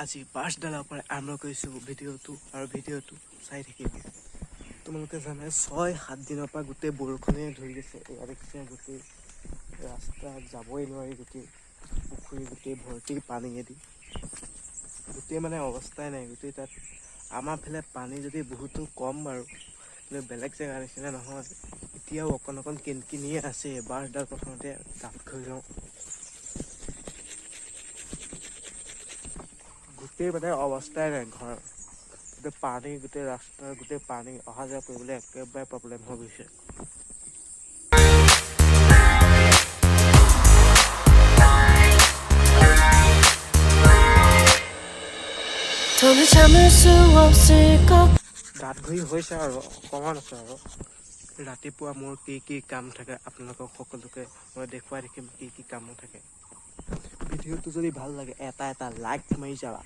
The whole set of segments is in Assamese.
আজি পাঁচডালৰ পৰা আৰম্ভ কৰিছোঁ ভিডিঅ'টো আৰু ভিডিঅ'টো চাই থাকিব। তোমালোকে জানে 6-7 দিনৰ পৰা গোটেই বৰষুণে ধৰি গৈছে। এয়া দেখিছে গোটেই ৰাস্তাত যাবই নোৱাৰি, গোটেই পুখুৰী গোটেই ভৰ্তি পানীয়েদি, গোটেই মানে অৱস্থাই নাই। গোটেই তাত আমাৰ ফালে পানী যদি বহুতো কম বাৰু, কিন্তু বেলেগ জেগাৰ নিচিনা নহয়। এতিয়াও অকণ অকণ কিনকিনিয়ে আছে। এবাৰডাল প্ৰথমতে তাত ঘূৰি লওঁ। গোটেই মানে অৱস্থাই নাই ঘৰ, গোটেই পানী, গোটেই ৰাস্তা গোটেই পানী, অহা যোৱা কৰিবলৈ একেবাৰে প্ৰব্লেম হৈ গৈছে। দাঁত ঘূৰি হৈছে আৰু অকণমান আছে আৰু। ৰাতিপুৱা মোৰ কি কি কাম থাকে আপোনালোকক সকলোকে মই দেখুৱাই থাকিম, কি কি কামো থাকে। ভিডিঅ'টো যদি ভাল লাগে এটা লাইক মাৰি যাবা।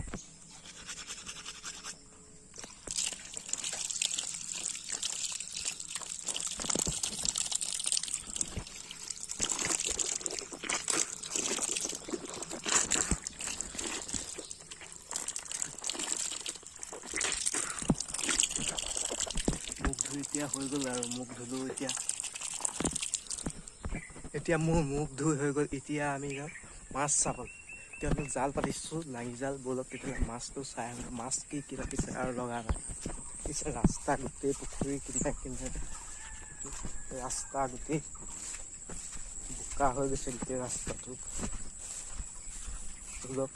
মুখ ধুই এতিয়া হৈ গ'ল আৰু মুখ ধুলোঁ। এতিয়া মোৰ মুখ ধুই হৈ গ'ল। এতিয়া আমি যাম মাছ চাবলৈ। এতিয়া আমি জাল পাতিছোঁ, লাঙি জাল। বলক তেতিয়াহ'লে মাছটো চাই আহোঁ, মাছ কি কি লাগিছে আৰু লগা নাই। পিছে ৰাস্তা গোটেই পুখুৰী কিনাৰে ৰাস্তা গোটেই বোকা হৈ গৈছে, গোটেই ৰাস্তাটো। ধৰক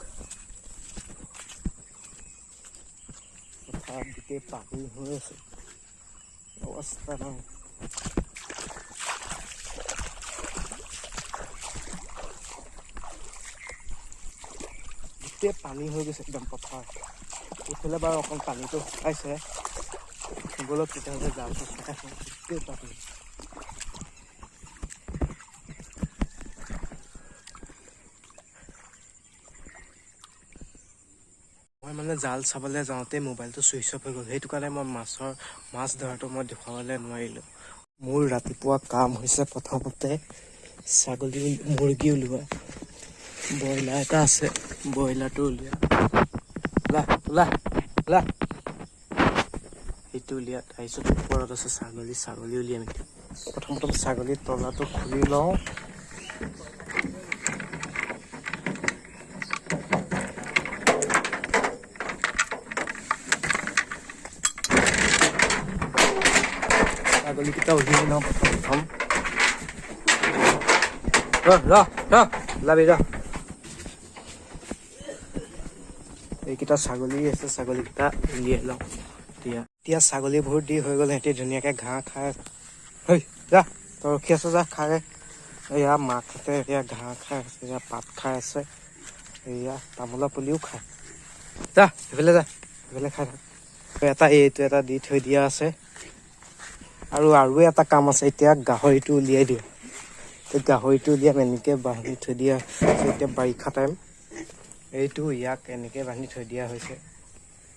পথাৰত গোটেই পানী হৈ আছে, অৱস্থা নাই। গোটেই পানী হৈ গৈছে একদম পথাৰ। এইফালে বাৰু অকণ পানীটো শুকাইছে। বলক তেতিয়াহ'লে জালটো চাই আহোঁ। গোটেই পানী। মই মানে জাল চাবলৈ যাওঁতে মোবাইলটো ছুইচ অফ হৈ গ'ল। সেইটো কাৰণে মই মাছ ধৰাটো মই দেখুৱাবলৈ নোৱাৰিলোঁ। মোৰ ৰাতিপুৱা কাম হৈছে প্ৰথমতে ছাগলী মুৰ্গী উলিওৱা। ব্ৰইলাৰ এটা আছে, ব্ৰইলাৰটো উলিওৱা। সেইটো উলিওৱা। তাৰপিছত ওপৰত আছে ছাগলী উলিয়াম। প্ৰথম ছাগলীৰ তলাটো খুলি লওঁ। ছাগলীকেইটা উলিয়াই লওঁ প্ৰথম। এইকেইটা ছাগলী আছে, ছাগলীকেইটা উলিয়াই লওঁ। এতিয়া ছাগলীবোৰ দি হৈ গ'ল। সিহঁতি ধুনীয়াকৈ ঘাঁহ খাই। যা তই ৰখি আছ, যা খাই। এয়া মাকহঁতে এতিয়া ঘাঁহ খাই আছে, এয়া পাত খাই আছে। এয়া তামোলৰ পুলিও খায়। যা সেইফালে খাই থাক। এইটো এটা দি থৈ দিয়া আছে। আৰু এটা কাম আছে, এতিয়া গাহৰিটো উলিয়াই দিওঁ। গাহৰিটো উলিয়াম। এনেকৈ বান্ধি থৈ দিয়া আছে। এতিয়া বাৰিষা টাইম, এইটো ইয়াক এনেকৈ বান্ধি থৈ দিয়া হৈছে।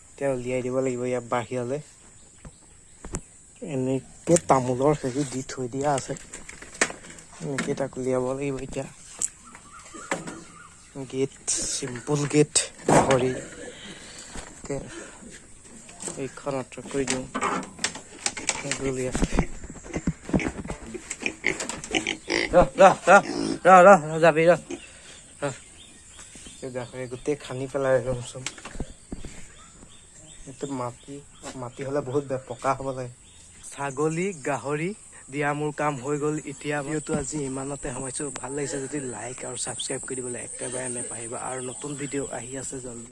এতিয়া উলিয়াই দিব লাগিব ইয়াক বাহিৰলৈ। এনেকৈ তামোলৰ হেৰি দি থৈ দিয়া আছে, এনেকৈ তাক উলিয়াব লাগিব। এতিয়া গেট, চিম্পুল গেট গাহৰি। এইখন আঁতৰ কৰি দিওঁ। যাবি গাহৰি গোটেই খান্দি পেলাই ৰচোন। এইটো মাটি হ'লে বহুত পকা হ'ব লাগে। ছাগলী গাহৰি দিয়া মোৰ কাম হৈ গ'ল। এতিয়া ভিডিঅ'টো আজি ইমানতে সামৰিছোঁ। ভাল লাগিছে যদি লাইক আৰু ছাবস্ক্ৰাইব কৰি দিবলৈ একেবাৰে নেপাহৰিবা। আৰু নতুন ভিডিঅ' আহি আছে জল্দি।